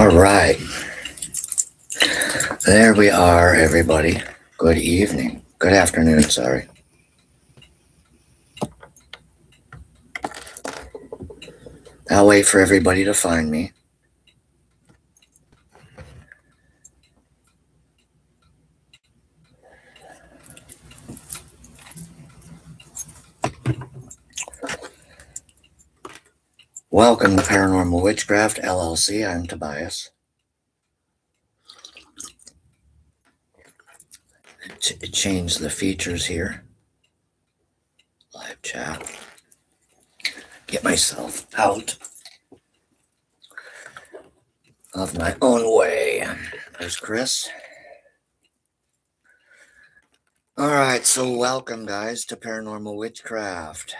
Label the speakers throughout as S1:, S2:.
S1: All right. There we are, everybody. Good evening. Good afternoon, sorry. I'll wait for everybody to find me. Welcome to Paranormal Witchcraft LLC. I'm Tobias. Change the features here. Live chat. Get myself out of my own way. There's Chris. All right, so welcome, guys, to Paranormal Witchcraft.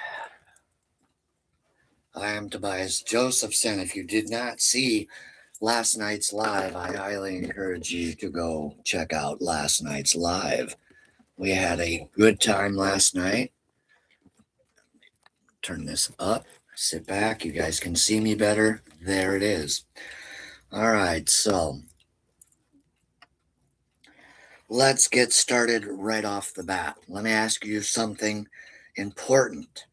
S1: I am Tobias Josephson. If you did not see last night's live, I highly encourage you to go check out last night's live. We had a good time last night. Turn this up, sit back, you guys can see me better. There it is. All right, so let's get started right off the bat. Let me ask you something important.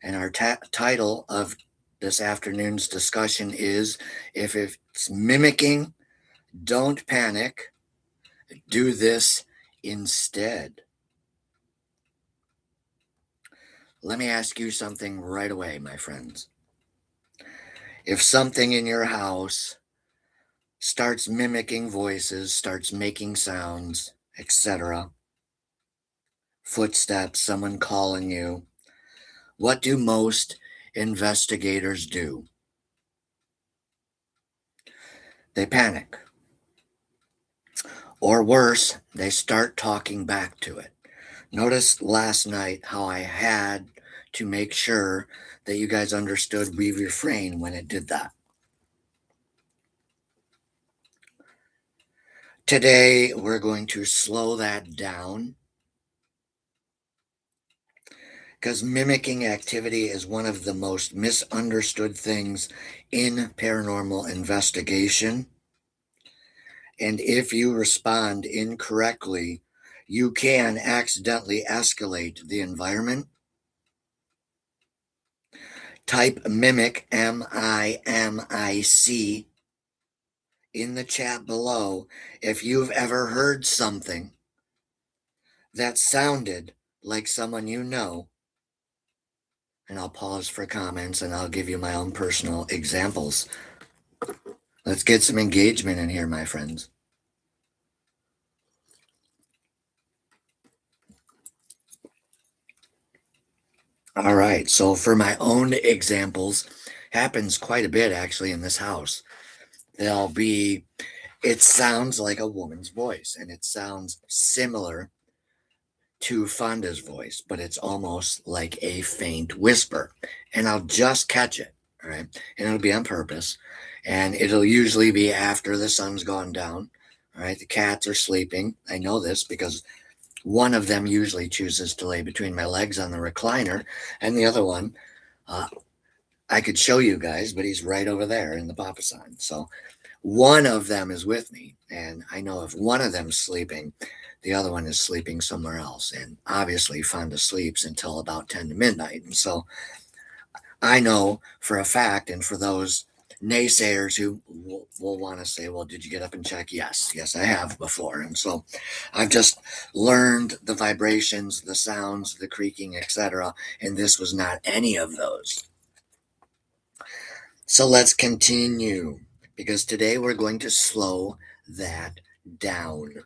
S1: And our title of this afternoon's discussion is, if it's mimicking, don't panic. Do this instead. Let me ask you something right away, my friends. If something in your house starts mimicking voices, starts making sounds, etc., footsteps, someone calling you, what do most investigators do? They panic. Or worse, they start talking back to it. Notice last night how I had to make sure that you guys understood we refrain when it did that. Today, we're going to slow that down because mimicking activity is one of the most misunderstood things in paranormal investigation. And if you respond incorrectly, you can accidentally escalate the environment. Type mimic, M-I-M-I-C, in the chat below if you've ever heard something that sounded like someone you know. And I'll pause for comments and I'll give you my own personal examples. Let's get some engagement in here, my friends. All right, so for my own examples, happens quite a bit actually in this house. It sounds like a woman's voice, and it sounds similar to Fonda's voice, but it's almost like a faint whisper, and I'll just catch it, all right? And it'll be on purpose, and it'll usually be after the sun's gone down, all right? The cats are sleeping. I know this because one of them usually chooses to lay between my legs on the recliner, and the other one, I could show you guys, but he's right over there in the papa sign. So one of them is with me, and I know if one of them's sleeping, the other one is sleeping somewhere else. And obviously, Fonda sleeps until about 10 to midnight. And so I know for a fact, and for those naysayers who will want to say, well, did you get up and check? Yes, I have before. And so I've just learned the vibrations, the sounds, the creaking, etc. And this was not any of those. So let's continue, because today we're going to slow that down.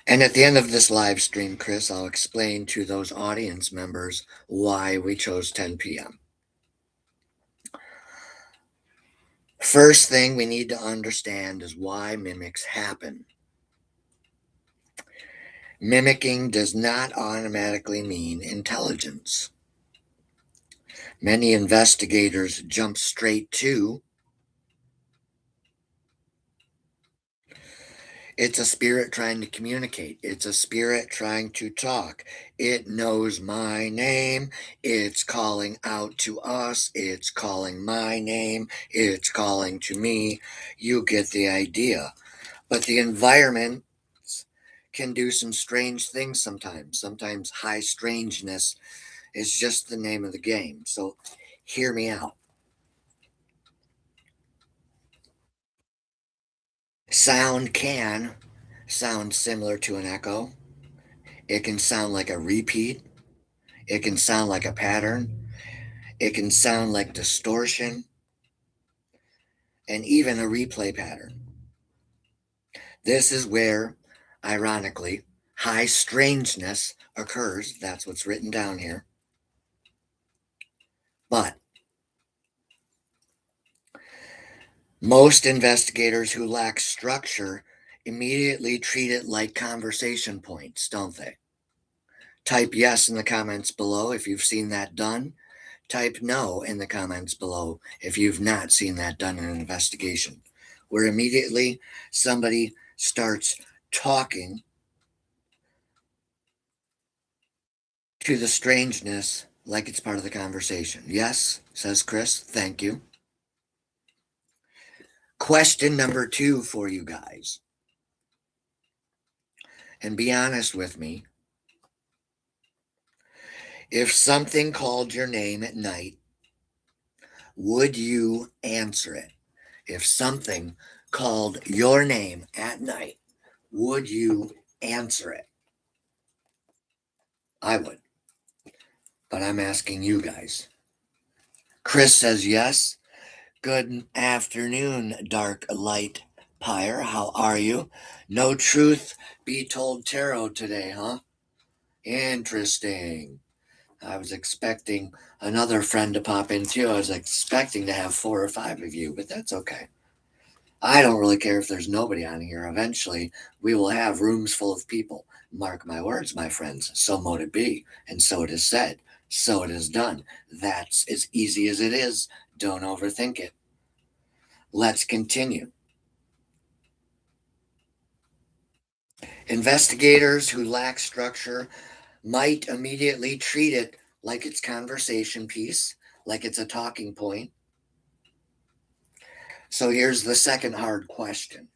S1: And at the end of this live stream, Chris, I'll explain to those audience members why we chose 10 p.m. First thing we need to understand is why mimics happen. Mimicking does not automatically mean intelligence. Many investigators jump straight to It's a spirit trying to communicate. It's a spirit trying to talk. It knows my name. It's calling out to us. It's calling my name. It's calling to me. You get the idea. But the environment can do some strange things sometimes. Sometimes high strangeness is just the name of the game. So hear me out. Sound can sound similar to an echo. It can sound like a repeat. It can sound like a pattern. It can sound like distortion and even a replay pattern. This is where, ironically, high strangeness occurs. That's what's written down here. But most investigators who lack structure immediately treat it like conversation points, don't they? Type yes in the comments below if you've seen that done. Type no in the comments below if you've not seen that done in an investigation, where immediately somebody starts talking to the strangeness like it's part of the conversation. Yes, says Chris. Thank you. Question number 2 for you guys. And be honest with me. If something called your name at night, would you answer it? If something called your name at night, would you answer it? I would, but I'm asking you guys. Chris says yes. Good afternoon, Dark Light Pyre. How are you? No truth be told tarot today, huh? Interesting. I was expecting another friend to pop in too. I was expecting to have 4 or 5 of you, but that's okay. I don't really care if there's nobody on here. Eventually, we will have rooms full of people. Mark my words, my friends. So mote it be. And so it is said. So it is done. That's as easy as it is. Don't overthink it. Let's continue. Investigators who lack structure might immediately treat it like it's conversation piece, like it's a talking point. So here's the second hard question.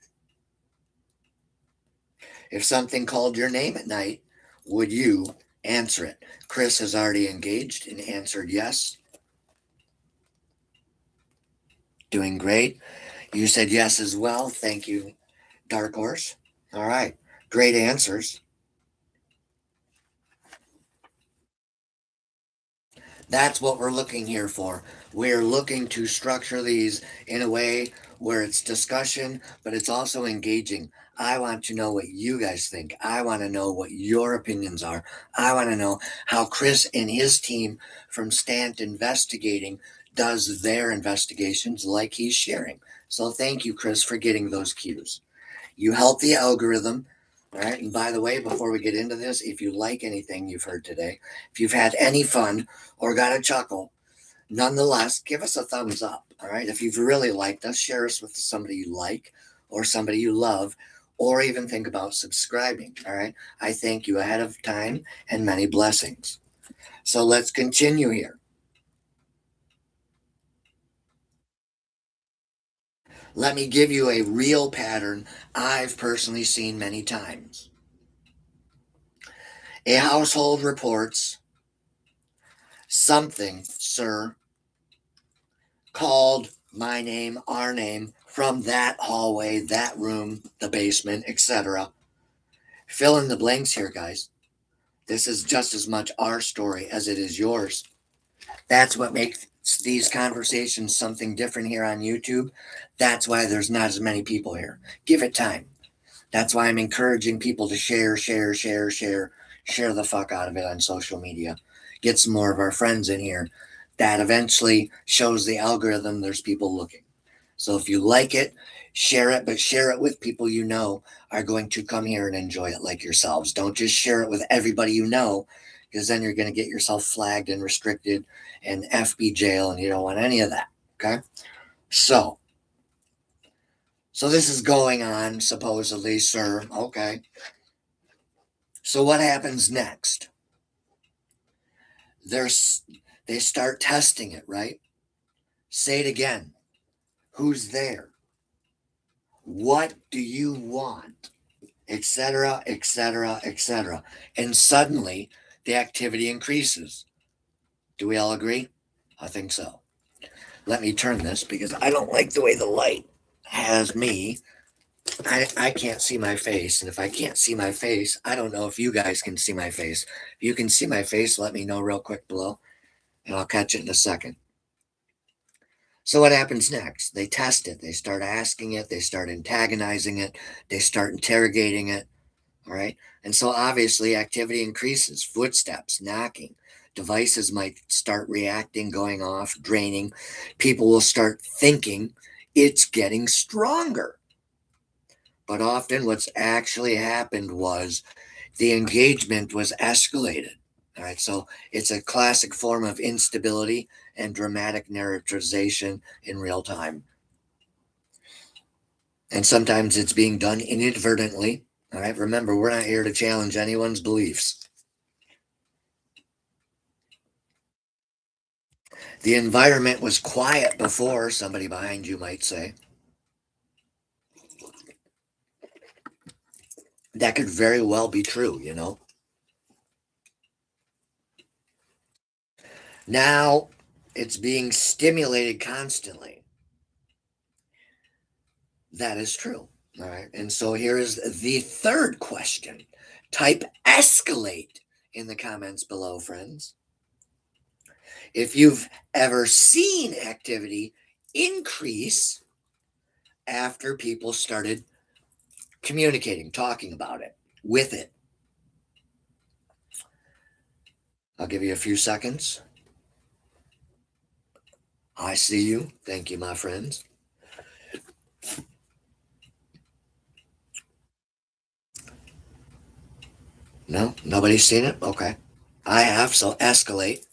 S1: If something called your name at night, would you answer it? Chris has already engaged and answered yes. Doing great. You said yes as well. Thank you, Dark Horse. All right. Great answers. That's what we're looking here for. We're looking to structure these in a way where it's discussion, but it's also engaging. I want to know what you guys think. I want to know what your opinions are. I want to know how Chris and his team from Stant Investigating does their investigations like he's sharing. So thank you, Chris, for getting those cues. You help the algorithm. All right. And by the way, before we get into this, if you like anything you've heard today, if you've had any fun or got a chuckle, nonetheless, give us a thumbs up. All right. If you've really liked us, share us with somebody you like or somebody you love, or even think about subscribing. All right. I thank you ahead of time and many blessings. So let's continue here. Let me give you a real pattern I've personally seen many times. A household reports something, sir, called my name, our name, from that hallway, that room, the basement, etc. Fill in the blanks here, guys. This is just as much our story as it is yours. That's what makes these conversations something different here on YouTube. That's why there's not as many people here. Give it time. That's why I'm encouraging people to share the fuck out of it on social media. Get some more of our friends in here. That eventually shows the algorithm there's people looking. So if you like it, share it, but share it with people you know are going to come here and enjoy it like yourselves. Don't just share it with everybody you know, because then you're going to get yourself flagged and restricted and FB jail, and you don't want any of that. Okay? So So this is going on, supposedly, sir. Okay. So what happens next? There's they start testing it, right? Say it again. Who's there? What do you want? Etc., etc., etc. And suddenly the activity increases. Do we all agree? I think so. Let me turn this because I don't like the way the light has me. I can't see my face. And if I can't see my face, I don't know if you guys can see my face. If you can see my face, let me know real quick below and I'll catch it in a second. So what happens next? They test it. They start asking it. They start antagonizing it. They start interrogating it. All right. And so obviously activity increases, footsteps, knocking. Devices might start reacting, going off, draining. People will start thinking it's getting stronger. But often what's actually happened was the engagement was escalated. All right. So it's a classic form of instability and dramatic narrativization in real time. And sometimes it's being done inadvertently. All right. Remember, we're not here to challenge anyone's beliefs. The environment was quiet before, somebody behind you might say. That could very well be true. Now it's being stimulated constantly. That is true. All right. And so here is the third question. Type escalate in the comments below, friends. If you've ever seen activity increase after people started communicating, talking about it, with it. I'll give you a few seconds. I see you. Thank you, my friends. No, nobody's seen it? Okay. I have, so escalate.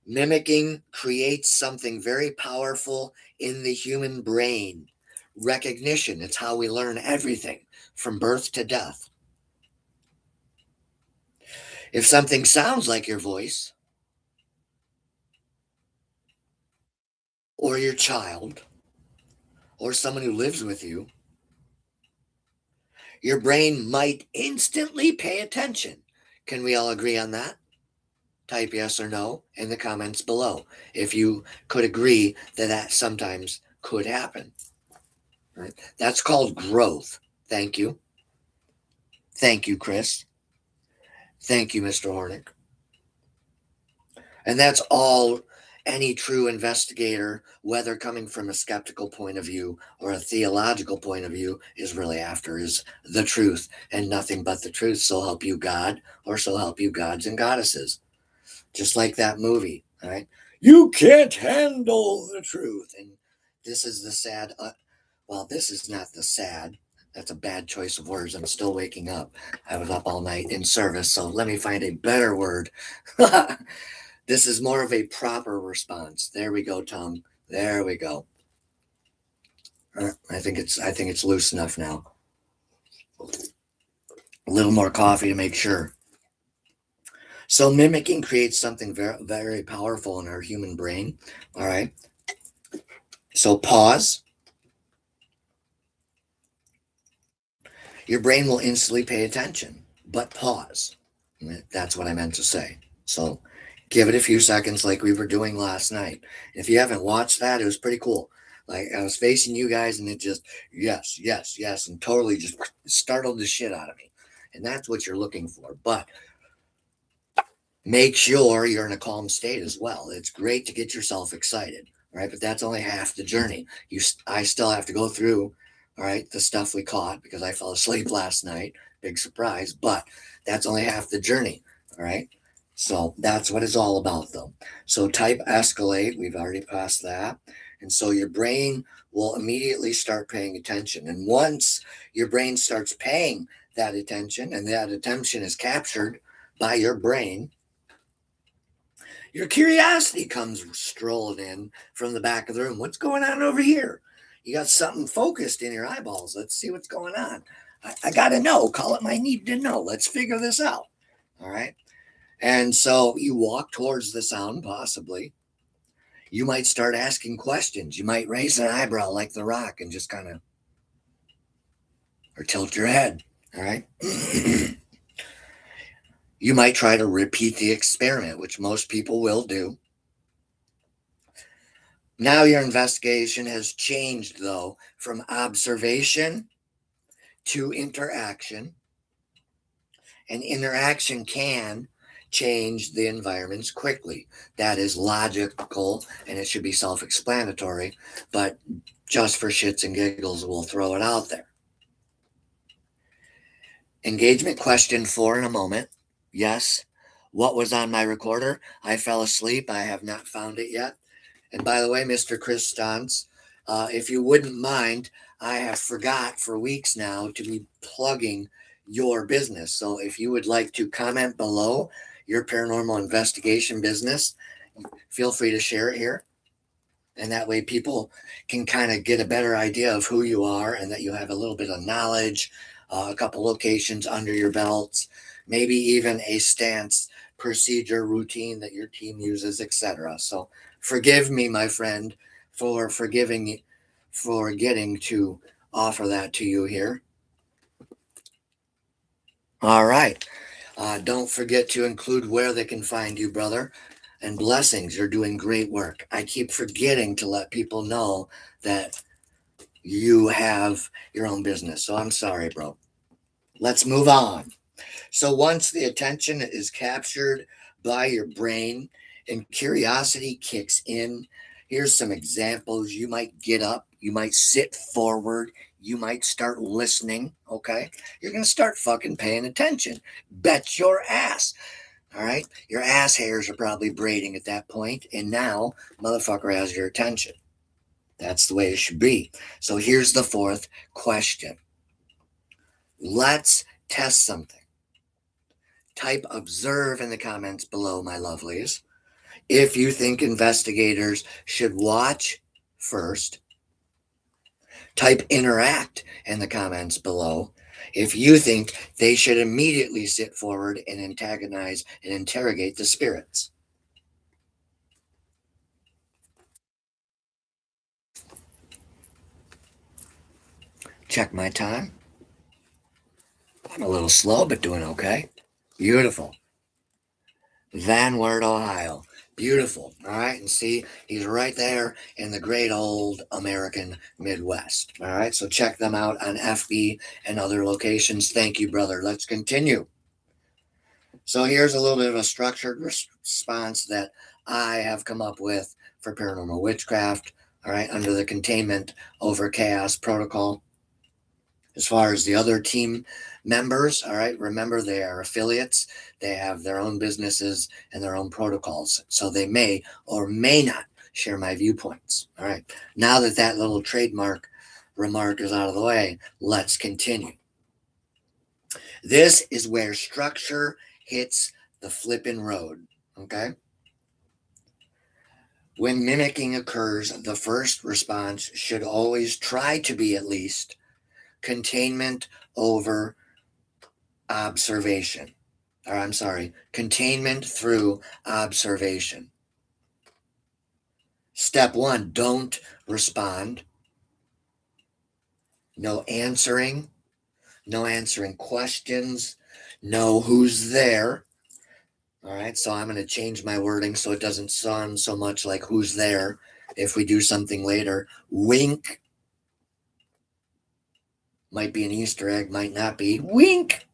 S1: Mimicking creates something very powerful in the human brain. Recognition, it's how we learn everything from birth to death. If something sounds like your voice or your child or someone who lives with you, your brain might instantly pay attention. Can we all agree on that? Type yes or no in the comments below if you could agree that that sometimes could happen. Right? That's called growth. Thank you. Thank you, Chris. Thank you, Mr. Hornick. And that's all any true investigator, whether coming from a skeptical point of view or a theological point of view, is really after is the truth and nothing but the truth. So help you God, or so help you gods and goddesses. Just like that movie, all right? You can't handle the truth. And this is the sad, well, this is not the sad. That's a bad choice of words. I'm still waking up. I was up all night in service. So let me find a better word. This is more of a proper response. There we go, tongue. There we go. I think it's loose enough now. A little more coffee to make sure. So mimicking creates something very, very powerful in our human brain. All right. So pause. Your brain will instantly pay attention, but pause. That's what I meant to say. So give it a few seconds like we were doing last night. If you haven't watched that, it was pretty cool. Like I was facing you guys and it just, yes, yes, yes, and totally just startled the shit out of me. And that's what you're looking for. But make sure you're in a calm state as well. It's great to get yourself excited, right? But that's only half the journey. I still have to go through, all right, the stuff we caught because I fell asleep last night. Big surprise, but that's only half the journey, all right? So that's what it's all about, though. So type escalate. We've already passed that. And so your brain will immediately start paying attention. And once your brain starts paying that attention and that attention is captured by your brain, your curiosity comes strolling in from the back of the room. What's going on over here? You got something focused in your eyeballs. Let's see what's going on. I got to know. Call it my need to know. Let's figure this out. All right. And so you walk towards the sound, possibly. You might start asking questions. You might raise an eyebrow like The Rock and just kind of, or tilt your head. All right. You might try to repeat the experiment, which most people will do. Now your investigation has changed, though, from observation to interaction. And interaction can change the environments quickly. That is logical and it should be self explanatory, but just for shits and giggles, we'll throw it out there. Engagement question 4 in a moment. Yes. What was on my recorder? I fell asleep. I have not found it yet. And by the way, Mr. Chris Stantz, if you wouldn't mind, I have forgot for weeks now to be plugging your business. So if you would like to comment below your paranormal investigation business, feel free to share it here. And that way people can kind of get a better idea of who you are and that you have a little bit of knowledge, a couple locations under your belts, maybe even a stance, procedure, routine that your team uses, etc. So forgive me, my friend, for forgetting to offer that to you here. All right. Don't forget to include where they can find you, brother. And blessings, you're doing great work. I keep forgetting to let people know that you have your own business. So I'm sorry, bro. Let's move on. So once the attention is captured by your brain and curiosity kicks in, here's some examples. You might get up, you might sit forward, you might start listening, okay? You're going to start fucking paying attention. Bet your ass. All right? Your ass hairs are probably braiding at that point, and now motherfucker has your attention. That's the way it should be. So here's the 4th question. Let's test something. Type observe in the comments below, my lovelies. If you think investigators should watch first, type interact in the comments below. If you think they should immediately sit forward and antagonize and interrogate the spirits. Check my time. I'm a little slow, but doing okay. Beautiful. Vanward, Ohio. Beautiful. All right. And see, he's right there in the great old American Midwest. All right. So check them out on FB and other locations. Thank you, brother. Let's continue. So here's a little bit of a structured response that I have come up with for paranormal witchcraft. All right. Under the containment over chaos protocol. As far as the other team members, all right, remember they are affiliates. They have their own businesses and their own protocols. So they may or may not share my viewpoints. All right. Now that that little trademark remark is out of the way, let's continue. This is where structure hits the flippin' road. Okay. When mimicking occurs, the first response should always try to be at least containment over observation. Or I'm sorry, containment through observation. Step 1, don't respond. No answering questions, no who's there. All right, so I'm going to change my wording so it doesn't sound so much like who's there if we do something later. Wink. Might be an Easter egg, might not be. Wink.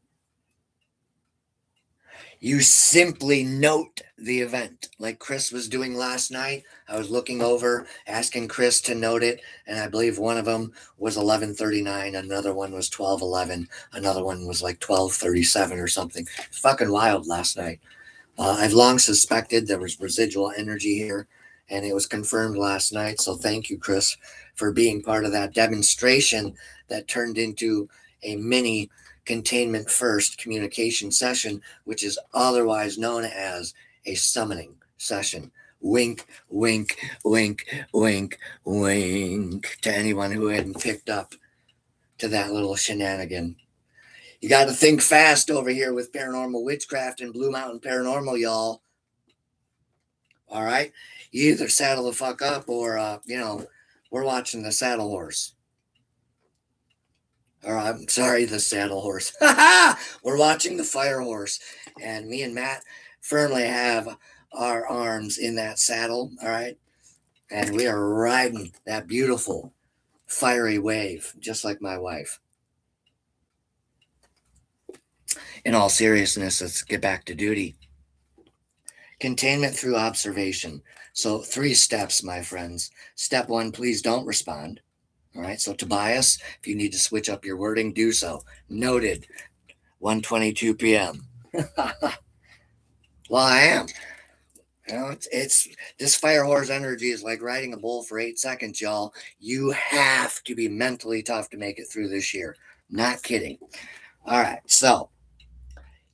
S1: You simply note the event like Chris was doing last night. I was looking over, asking Chris to note it, and I believe one of them was 11:39, another one was 12:11, another one was like 12:37 or something. Fucking wild last night. I've long suspected there was residual energy here, and it was confirmed last night. So thank you, Chris, for being part of that demonstration that turned into a mini containment first communication session, which is otherwise known as a summoning session, Wink, wink, wink, wink, wink to anyone who hadn't picked up to that little shenanigan. You got to think fast over here with Paranormal Witchcraft and Blue Mountain Paranormal, y'all. All right? You either saddle the fuck up or, we're watching the saddle horse. Or I'm sorry, the saddle horse. We're watching the fire horse. And me and Matt firmly have our arms in that saddle. All right? And we are riding that beautiful, fiery wave, just like my wife. In all seriousness, let's get back to duty. Containment through observation. So, 3 steps, my friends. Step 1, please don't respond. All right. So, Tobias, if you need to switch up your wording, do so. Noted. 1:22 p.m. Well, I am. It's this fire horse energy is like riding a bull for 8 seconds, y'all. You have to be mentally tough to make it through this year. Not kidding. All right. So,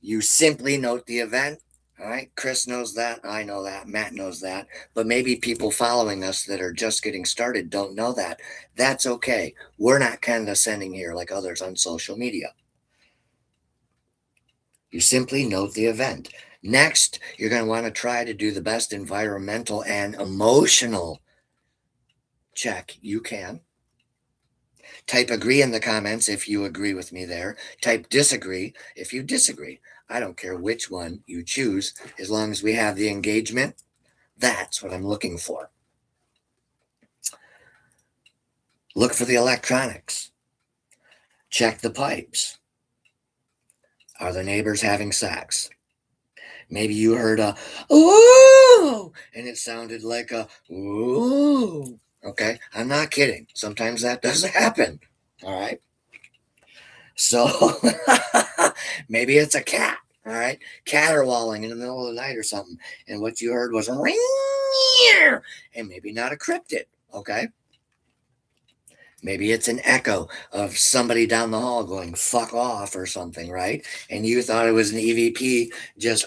S1: you simply note the event. All right. Chris knows that. I know that. Matt knows that. But maybe people following us that are just getting started don't know that. That's okay. We're not condescending here like others on social media. You simply note the event. Next, you're going to want to try to do the best environmental and emotional check you can. Type agree in the comments if you agree with me there. Type disagree if you disagree. I don't care which one you choose, as long as we have the engagement. That's what I'm looking for. Look for the electronics. Check the pipes. Are the neighbors having sex? Maybe you heard a ooh, and it sounded like a ooh. Okay, I'm not kidding. Sometimes that does happen. All right. So maybe it's a cat. All right, caterwauling in the middle of the night or something, and what you heard was a ring, and maybe not a cryptid. Okay. Maybe it's an echo of somebody down the hall going fuck off or something, right? And you thought it was an EVP just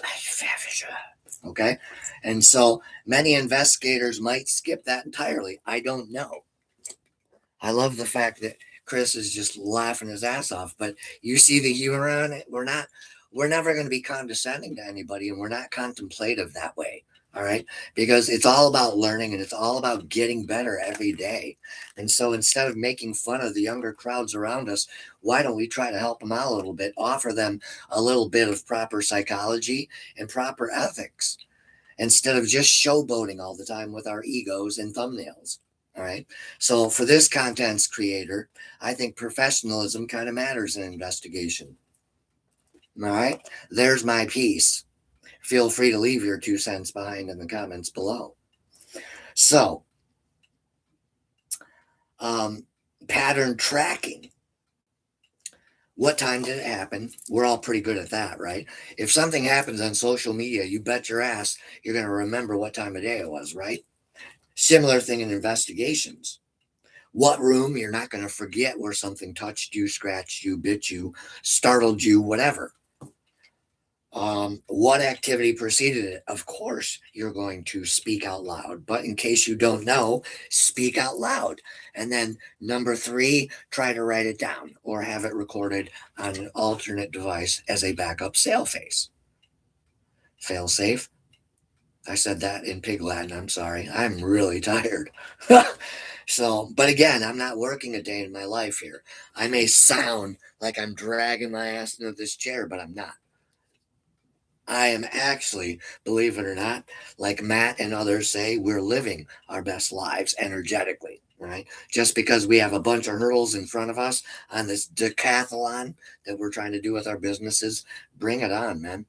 S1: okay. And so many investigators might skip that entirely. I don't know. I love the fact that Chris is just laughing his ass off, but you see the humor on it. We're never going to be condescending to anybody, and we're not contemplative that way. All right. Because it's all about learning and it's all about getting better every day. And so instead of making fun of the younger crowds around us, why don't we try to help them out a little bit, offer them a little bit of proper psychology and proper ethics instead of just showboating all the time with our egos and thumbnails? All right. So for this content's creator, I think professionalism kind of matters in investigation. All right. There's my piece. Feel free to leave your 2 cents behind in the comments below. So, pattern tracking. What time did it happen? We're all pretty good at that, right? If something happens on social media, you bet your ass you're going to remember what time of day it was, right? Similar thing in investigations. What room you're not going to forget where something touched you, scratched you, bit you, startled you, whatever. What activity preceded it? Of course, you're going to speak out loud. But in case you don't know, speak out loud. And then number 3, try to write it down or have it recorded on an alternate device as a backup fail safe. I said that in pig Latin. I'm sorry. I'm really tired. So, but again, I'm not working a day in my life here. I may sound like I'm dragging my ass into this chair, but I'm not. I am actually, believe it or not, like Matt and others say, we're living our best lives energetically, right? Just because we have a bunch of hurdles in front of us on this decathlon that we're trying to do with our businesses, bring it on, man.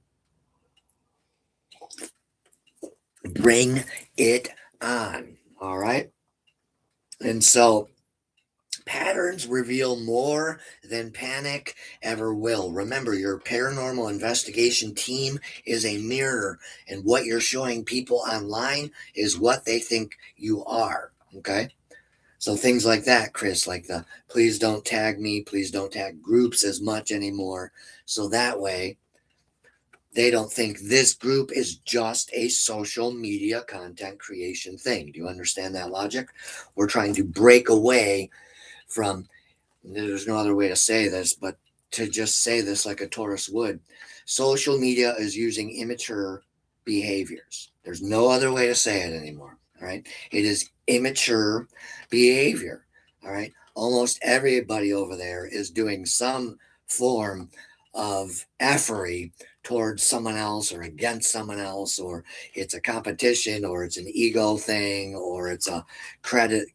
S1: Bring it on, all right? And so patterns reveal more than panic ever will. Remember, your paranormal investigation team is a mirror, and what you're showing people online is what they think you are. Okay. So things like that, Chris, like the please don't tag me, please don't tag groups as much anymore. So that way They don't think this group is just a social media content creation thing. Do you understand that logic? We're trying to break away from, there's no other way to say this, but to just say this like a Taurus would, social media is using immature behaviors. There's no other way to say it anymore. All right. It is immature behavior. All right. Almost everybody over there is doing some form of effery towards someone else or against someone else, or it's a competition, or it's an ego thing, or it's a credit.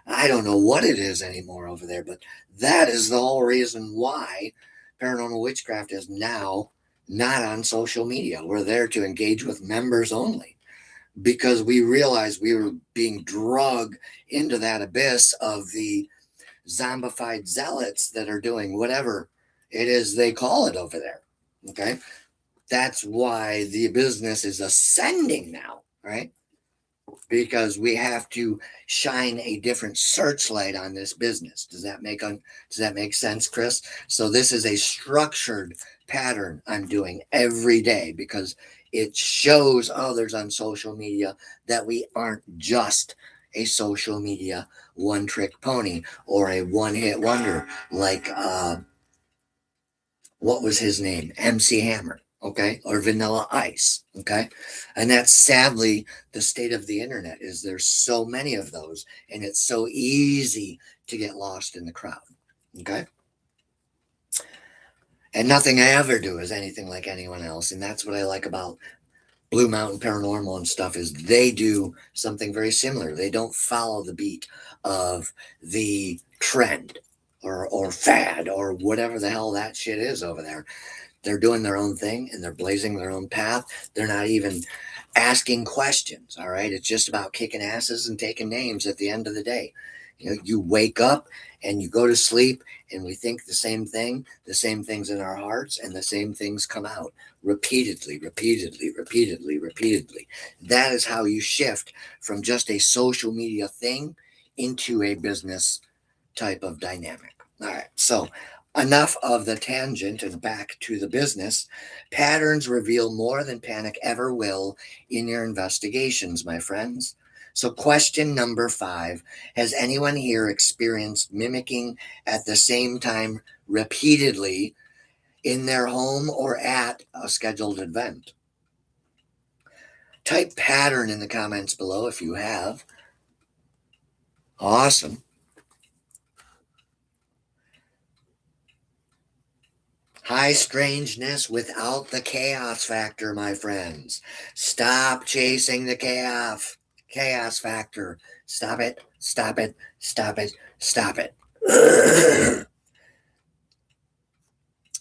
S1: I don't know what it is anymore over there, but that is the whole reason why paranormal witchcraft is now not on social media. We're there to engage with members only, because we realized we were being drugged into that abyss of the zombified zealots that are doing whatever it is they call it over there. Okay. That's why the business is ascending now, right? Because we have to shine a different searchlight on this business. Does that make sense, Chris? So this is a structured pattern I'm doing every day, because it shows others on social media that we aren't just a social media one trick pony or a one hit wonder like what was his name? MC Hammer, okay, or Vanilla Ice, okay. And that's sadly the state of the internet, is there's so many of those, and it's so easy to get lost in the crowd, okay. And nothing I ever do is anything like anyone else, and that's what I like about Blue Mountain Paranormal and stuff, is they do something very similar. They don't follow the beat of the trend or fad or whatever the hell that shit is over there. They're doing their own thing and they're blazing their own path. They're not even asking questions. All right. It's just about kicking asses and taking names at the end of the day. You know, you wake up and you go to sleep and we think the same things in our hearts, and the same things come out repeatedly, repeatedly, repeatedly, repeatedly. That is how you shift from just a social media thing into a business type of dynamic. All right. So enough of the tangent and back to the business. Patterns reveal more than panic ever will in your investigations, my friends. So, question number 5: has anyone here experienced mimicking at the same time repeatedly in their home or at a scheduled event? Type pattern in the comments below if you have. Awesome. High strangeness without the chaos factor, my friends. Stop chasing the chaos factor. Stop it, stop it, stop it, stop it.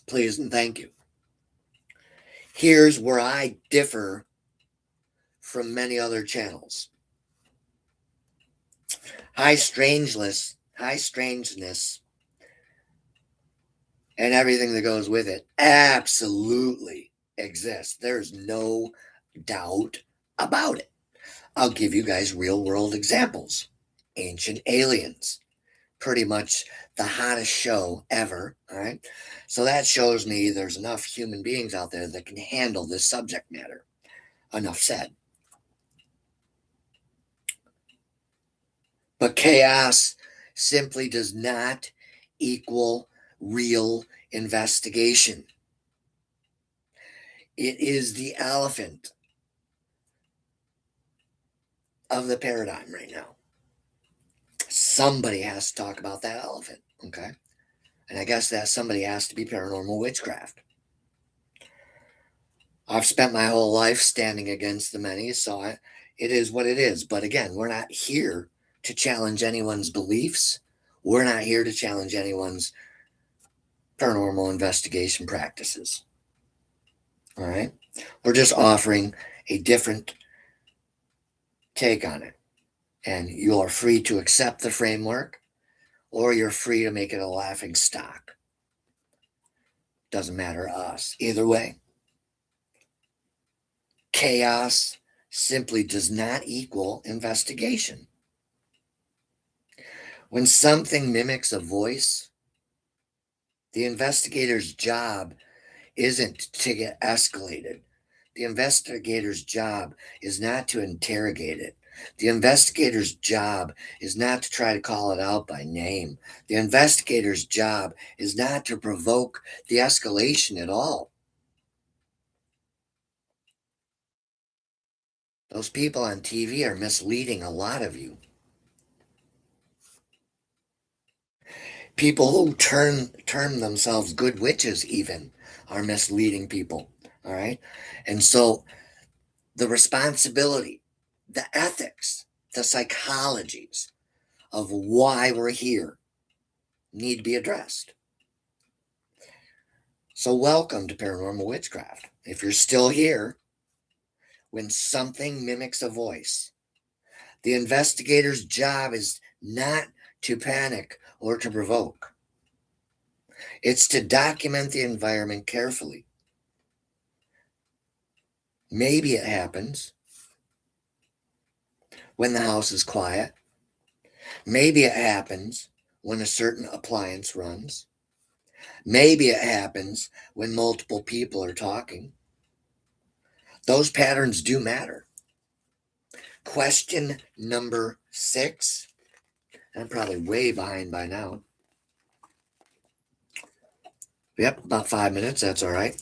S1: Please and thank you. Here's where I differ from many other channels. High strangeness, and everything that goes with it absolutely exists. There's no doubt about it. I'll give you guys real world examples. Ancient Aliens, pretty much the hottest show ever. All right. So that shows me there's enough human beings out there that can handle this subject matter. Enough said. But chaos simply does not equal real investigation. It is the elephant of the paradigm right now. Somebody has to talk about that elephant, okay? And I guess that somebody has to be paranormal witchcraft. I've spent my whole life standing against the many, so it is what it is. But again, we're not here to challenge anyone's beliefs. We're not here to challenge anyone's paranormal investigation practices. All right? We're just offering a different take on it. And you are free to accept the framework, or you're free to make it a laughing stock. Doesn't matter to us. Either way, chaos simply does not equal investigation. When something mimics a voice, the investigator's job isn't to get escalated. The investigator's job is not to interrogate it. The investigator's job is not to try to call it out by name. The investigator's job is not to provoke the escalation at all. Those people on TV are misleading a lot of you. People who term themselves good witches even are misleading people. All right. And so the responsibility, the ethics, the psychologies of why we're here need to be addressed. So welcome to Paranormal Witchcraft. If you're still here, when something mimics a voice, the investigator's job is not to panic or to provoke. It's to document the environment carefully. Maybe it happens when the house is quiet. Maybe it happens when a certain appliance runs. Maybe it happens when multiple people are talking. Those patterns do matter. Question number 6. I'm probably way behind by now. Yep, about 5 minutes. That's all right.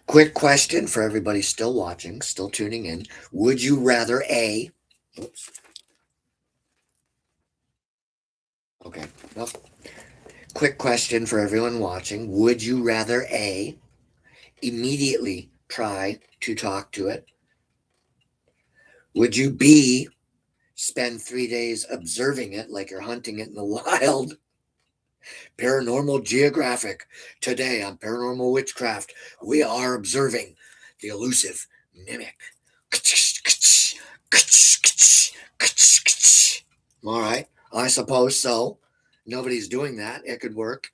S1: Quick question for everybody still watching, still tuning in. Would you rather A, oops. Okay, well, quick question for everyone watching. Would you rather A, immediately try to talk to it? Would you B, spend 3 days observing it like you're hunting it in the wild? Paranormal Geographic. Today on Paranormal Witchcraft, we are observing the elusive mimic. All right, I suppose so. Nobody's doing that. It could work.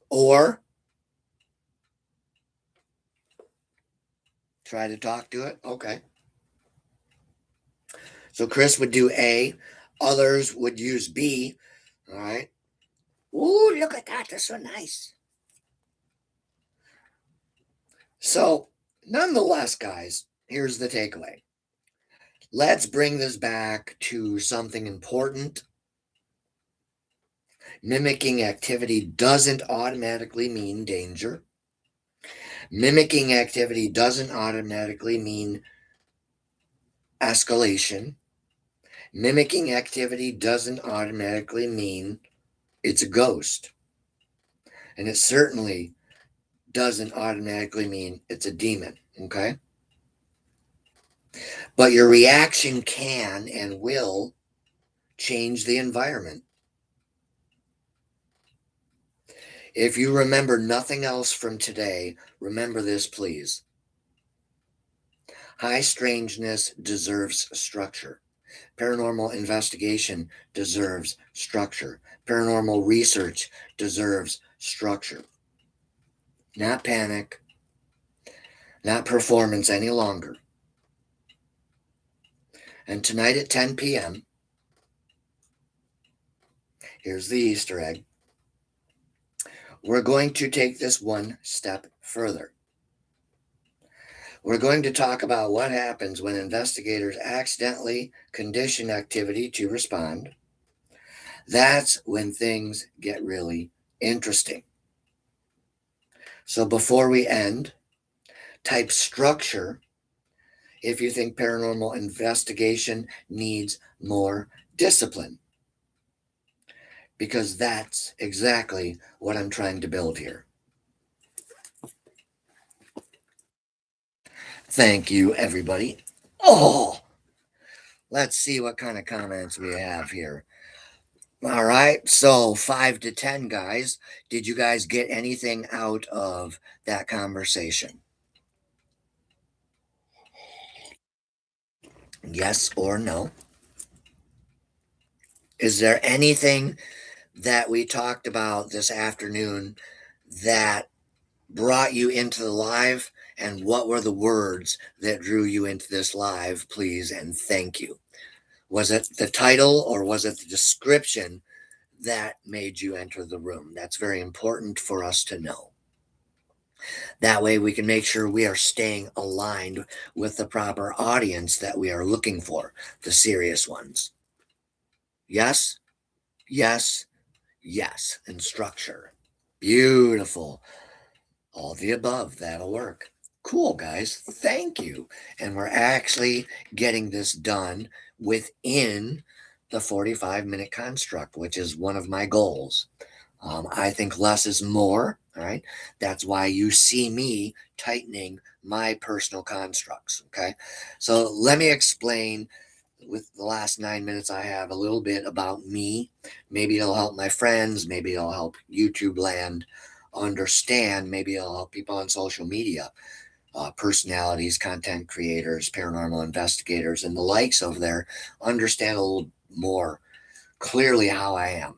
S1: Or try to talk to it. Okay. So Chris would do A. Others would use B. All right. Ooh, look at that. That's so nice. So, nonetheless, guys, here's the takeaway. Let's bring this back to something important. Mimicking activity doesn't automatically mean danger. Mimicking activity doesn't automatically mean escalation. Mimicking activity doesn't automatically mean it's a ghost. And it certainly doesn't automatically mean it's a demon, okay? But your reaction can and will change the environment. If you remember nothing else from today, remember this, please. High strangeness deserves structure. Paranormal investigation deserves structure. Paranormal research deserves structure. Not panic, not performance any longer. And tonight at 10 p.m., here's the Easter egg. We're going to take this one step further. We're going to talk about what happens when investigators accidentally condition activity to respond. That's when things get really interesting. So before we end, type structure if you think paranormal investigation needs more discipline, because that's exactly what I'm trying to build here. Thank you, everybody. Oh, let's see what kind of comments we have here. All right, so 5 to 10, guys. Did you guys get anything out of that conversation? Yes or no? Is there anything that we talked about this afternoon that brought you into the live? And what were the words that drew you into this live, please? And thank you. Was it the title or was it the description that made you enter the room. That's very important for us to know. That way we can make sure we are staying aligned with the proper audience that we are looking for, the serious ones. Yes, yes, yes, and structure. Beautiful. All the above, that'll work. Cool, guys. Thank you. And we're actually getting this done within the 45-minute construct, which is one of my goals. I think less is more. All right. That's why you see me tightening my personal constructs. Okay. So let me explain with the last 9 minutes I have a little bit about me. Maybe it'll help my friends. Maybe it'll help YouTube land understand. Maybe it'll help people on social media, personalities, content creators, paranormal investigators, and the likes over there understand a little more clearly how I am.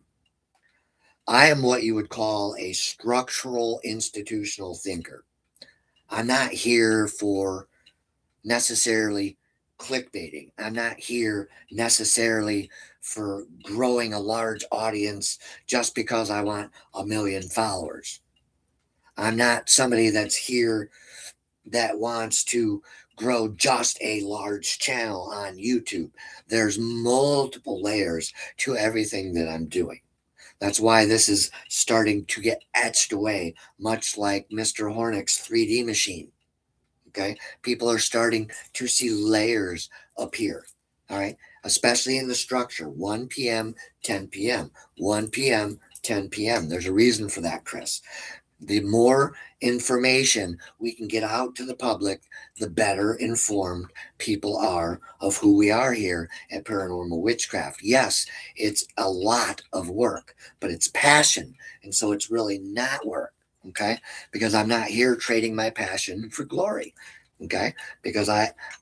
S1: I am what you would call a structural institutional thinker. I'm not here for necessarily clickbaiting. I'm not here necessarily for growing a large audience just because I want 1 million followers. I'm not somebody that's here that wants to grow just a large channel on YouTube. There's multiple layers to everything that I'm doing. That's why this is starting to get etched away, much like Mr. Hornick's 3D machine. Okay. People are starting to see layers appear. All right. Especially in the structure 1 p.m., 10 p.m., 1 p.m., 10 p.m. There's a reason for that, Chris. The more information we can get out to the public, the better informed people are of who we are here at Paranormal Witchcraft. Yes, it's a lot of work, but it's passion. And so it's really not work. Okay. Because I'm not here trading my passion for glory. Okay. Because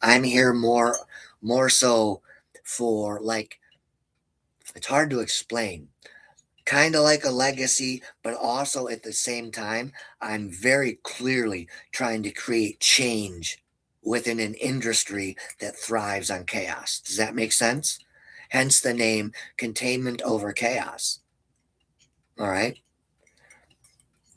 S1: I'm here more so for, like, it's hard to explain, kind of like a legacy, but also at the same time, I'm very clearly trying to create change within an industry that thrives on chaos. Does that make sense? Hence the name Containment Over Chaos. All right.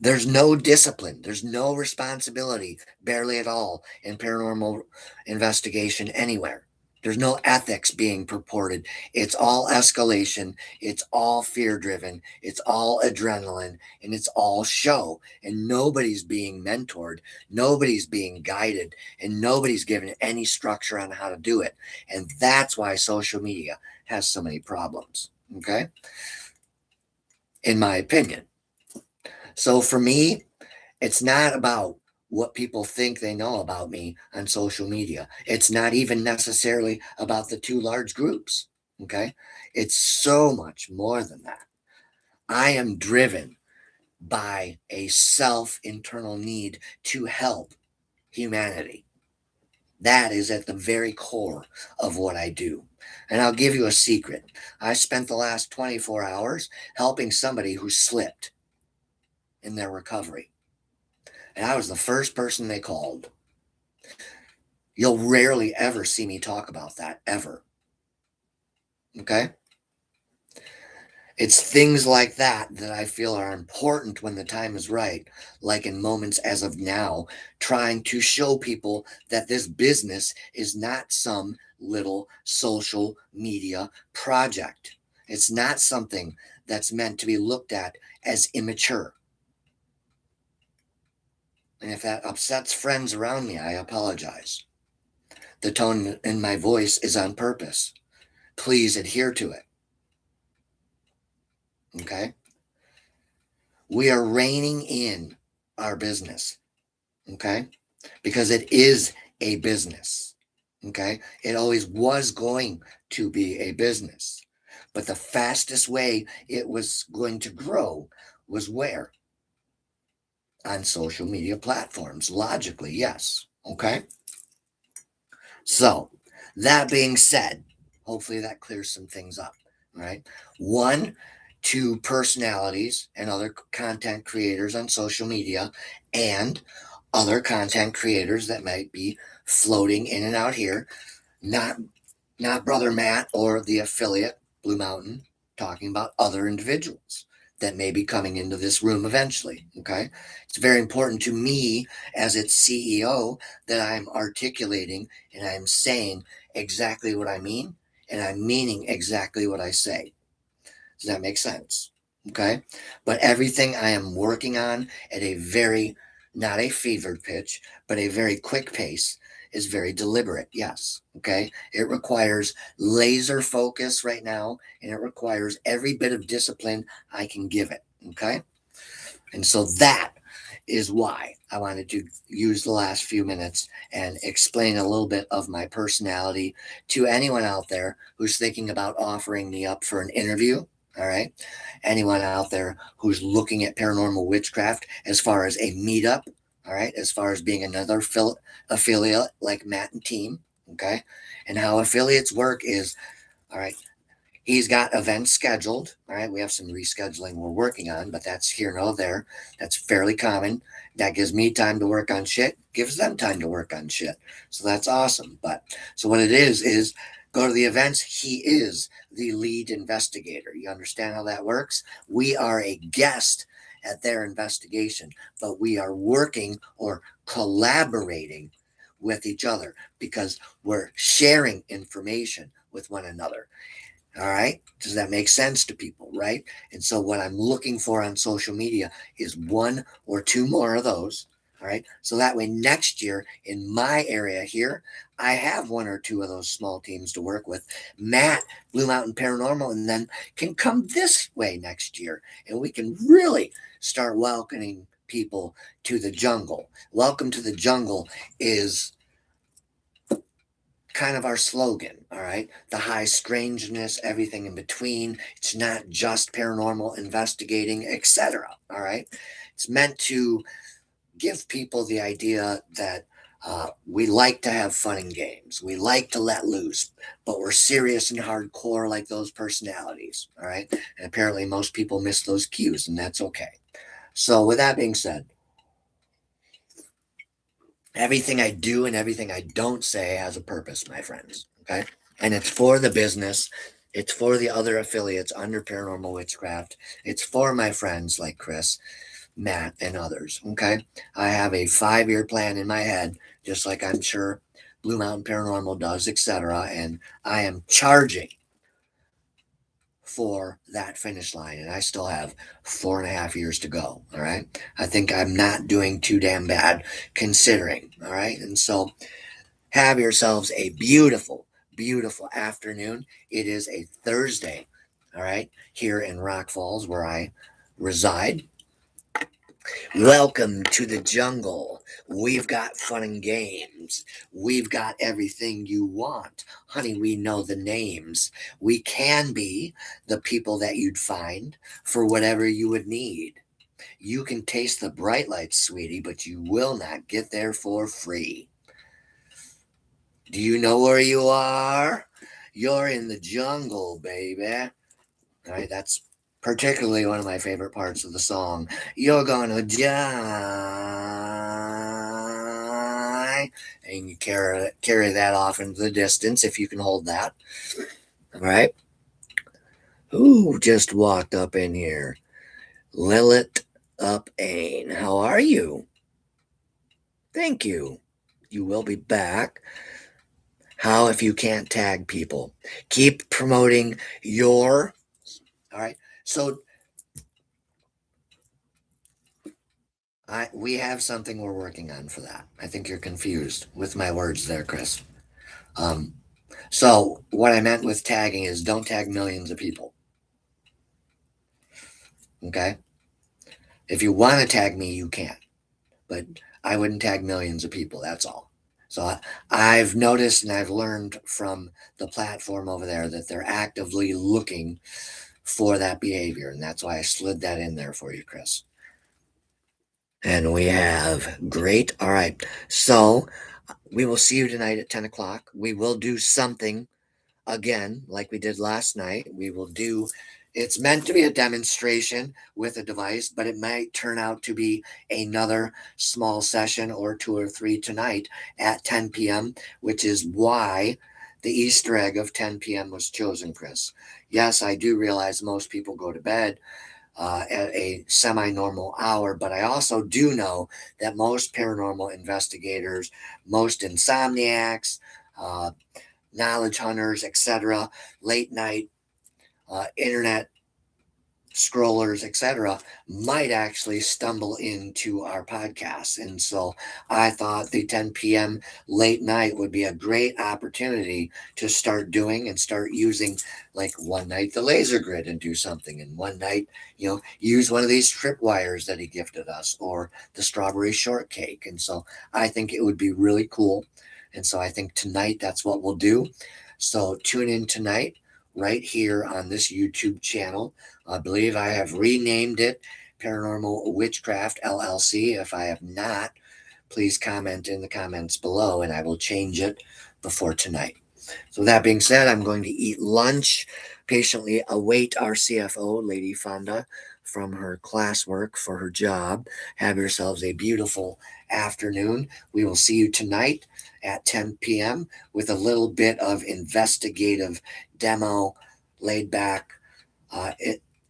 S1: There's no discipline, there's no responsibility, barely at all, in paranormal investigation anywhere. There's no ethics being purported. It's all escalation. It's all fear driven. It's all adrenaline, and it's all show. And nobody's being mentored. Nobody's being guided, and nobody's given any structure on how to do it. And that's why social media has so many problems. Okay. In my opinion. So for me, it's not about what people think they know about me on social media. It's not even necessarily about the two large groups. Okay. It's so much more than that. I am driven by a self internal need to help humanity. That is at the very core of what I do. And I'll give you a secret. I spent the last 24 hours helping somebody who slipped in their recovery. And I was the first person they called. You'll rarely ever see me talk about that, ever. Okay? It's things like that that I feel are important when the time is right, like in moments as of now, trying to show people that this business is not some little social media project. It's not something that's meant to be looked at as immature. And if that upsets friends around me, I apologize. The tone in my voice is on purpose. Please adhere to it. Okay. We are reining in our business. Okay. Because it is a business. Okay. It always was going to be a business. But the fastest way it was going to grow was where? On social media platforms. Logically, yes. Okay. So, that being said, hopefully that clears some things up. Right. One, to personalities and other content creators on social media and other content creators that might be floating in and out here, not brother Matt or the affiliate Blue Mountain. talking about other individuals that may be coming into this room eventually. Okay. It's very important to me as its CEO that I'm articulating and I'm saying exactly what I mean and I'm meaning exactly what I say. Does that make sense? Okay. But everything I am working on at a very, not a fevered pitch, but a very quick pace is very deliberate. Yes. Okay. It requires laser focus right now, and it requires every bit of discipline I can give it. Okay. And so that is why I wanted to use the last few minutes and explain a little bit of my personality to anyone out there who's thinking about offering me up for an interview. All right. Anyone out there who's looking at paranormal witchcraft as far as a meetup. All right. As far as being another affiliate like Matt and team. Okay. And how affiliates work is, all right, he's got events scheduled. All right. We have some rescheduling we're working on, but that's here nor there. That's fairly common. That gives me time to work on shit, gives them time to work on shit. So that's awesome. But so what it is go to the events. He is the lead investigator. You understand how that works? We are a guest at their investigation, but we are working or collaborating with each other because we're sharing information with one another. All right. Does that make sense to people? Right. And so, what I'm looking for on social media is one or two more of those. All right. So that way, next year in my area here, I have one or two of those small teams to work with. Matt, Blue Mountain Paranormal, and then can come this way next year. And we can really start welcoming people to the jungle. Welcome to the jungle is kind of our slogan, all right? The high strangeness, everything in between. It's not just paranormal investigating, etc. All right? It's meant to give people the idea that we like to have fun and games. We like to let loose, but we're serious and hardcore like those personalities, all right? And apparently most people miss those cues, and that's okay. So with that being said, everything I do and everything I don't say has a purpose, my friends. Okay. And it's for the business. It's for the other affiliates under Paranormal Witchcraft. It's for my friends like Chris, Matt, and others. Okay. I have a 5-year plan in my head, just like I'm sure Blue Mountain Paranormal does, etc. And I am charging for that finish line. And I still have 4.5 years to go. All right. I think I'm not doing too damn bad considering. All right. And so have yourselves a beautiful, beautiful afternoon. It is a Thursday. All right. Here in Rock Falls, where I reside. Welcome to the jungle. We've got fun and games. We've got everything you want. Honey, we know the names. We can be the people that you'd find for whatever you would need. You can taste the bright lights, sweetie, but you will not get there for free. Do you know where you are? You're in the jungle, baby. All right, that's particularly one of my favorite parts of the song. You're gonna die. And you carry that off into the distance if you can hold that. All right. Who just walked up in here? Lilith Up Ain. How are you? Thank you. You will be back. How if you can't tag people? Keep promoting your. All right. So we have something we're working on for that. I think you're confused with my words there, Chris. Um, so what I meant with tagging is don't tag millions of people. Okay. If you want to tag me, you can, but I wouldn't tag millions of people. That's all. So I've noticed and I've learned from the platform over there that they're actively looking for that behavior. And that's why I slid that in there for you, Chris. And we have great. All right. So we will see you tonight at 10 o'clock. We will do something again, like we did last night. We will do, it's meant to be a demonstration with a device, but it might turn out to be another small session or two or three tonight at 10 p.m., which is why the Easter egg of 10 p.m. was chosen, Chris. Yes, I do realize most people go to bed at a semi normal hour, but I also do know that most paranormal investigators, most insomniacs, uh, knowledge hunters, etc., late night internet scrollers, etc., might actually stumble into our podcast. And so I thought the 10 p.m. late night would be a great opportunity to start doing and start using, like one night the laser grid and do something, and one night, use one of these tripwires that he gifted us, or the strawberry shortcake. And so I think it would be really cool. And so I think tonight that's what we'll do. So tune in tonight right here on this YouTube channel. I believe I have renamed it Paranormal Witchcraft LLC. If I have not, please comment in the comments below and I will change it before tonight. So, that being said, I'm going to eat lunch, patiently await our CFO, Lady Fonda, from her classwork for her job. Have yourselves a beautiful afternoon. We will see you tonight at 10 p.m. with a little bit of investigative demo, laid back, uh,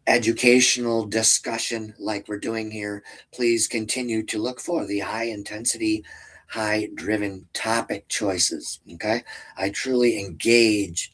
S1: educational discussion like we're doing here. Please continue to look for the high intensity, high driven topic choices. Okay. I truly engage.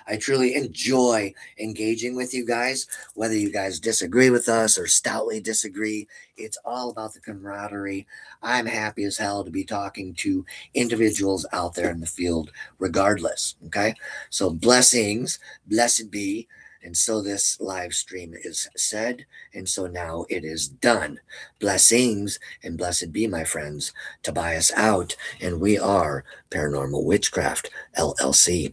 S1: I truly enjoy engaging with you guys, whether you guys disagree with us or stoutly disagree. It's all about the camaraderie. I'm happy as hell to be talking to individuals out there in the field, regardless. Okay. So, blessings, blessed be. And so this live stream is said, and so now it is done. Blessings and blessed be, my friends. Tobias out, and we are Paranormal Witchcraft LLC.